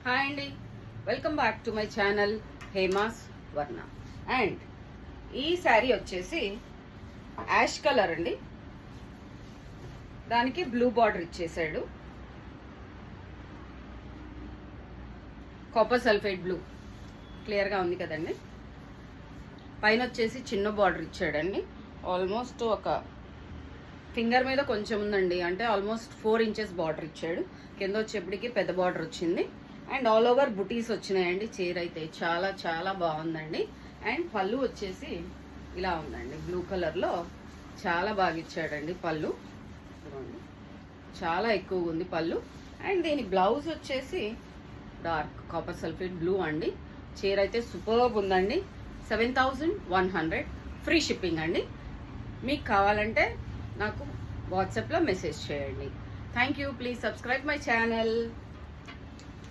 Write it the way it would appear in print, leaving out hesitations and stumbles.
Hi అండి, welcome back to my channel Hema's వర్ణ. And ఈ శారీ వచ్చేసి యాష్ కలర్ అండి, దానికి బ్లూ బార్డర్ ఇచ్చేసాడు, కాపర్ సల్ఫేట్ బ్లూ, క్లియర్గా ఉంది కదండి. పైన వచ్చేసి చిన్న బార్డర్ ఇచ్చాడండి, ఆల్మోస్ట్ ఒక ఫింగర్ మీద కొంచెం ఉందండి, అంటే ఆల్మోస్ట్ 4 ఇంచెస్ బార్డర్ ఇచ్చాడు. కింద వచ్చేప్పటికి పెద్ద బార్డర్ వచ్చింది. అండ్ ఆల్ ఓవర్ బుటీస్ వచ్చినాయండి. చీర అయితే చాలా చాలా బాగుందండి. అండ్ పళ్ళు వచ్చేసి ఇలా ఉందండి, బ్లూ కలర్లో చాలా బాగా ఇచ్చాడండి పళ్ళు, చాలా ఎక్కువగా ఉంది పళ్ళు. అండ్ దీని బ్లౌజ్ వచ్చేసి డార్క్ కాపర్ సల్ఫేట్ బ్లూ అండి. చీర అయితే సూపర్బ్ ఉందండి. 7100 ఫ్రీ షిప్పింగ్ అండి. మీకు కావాలంటే నాకు వాట్సాప్లో మెసేజ్ చేయండి. Thank you. Please subscribe my channel.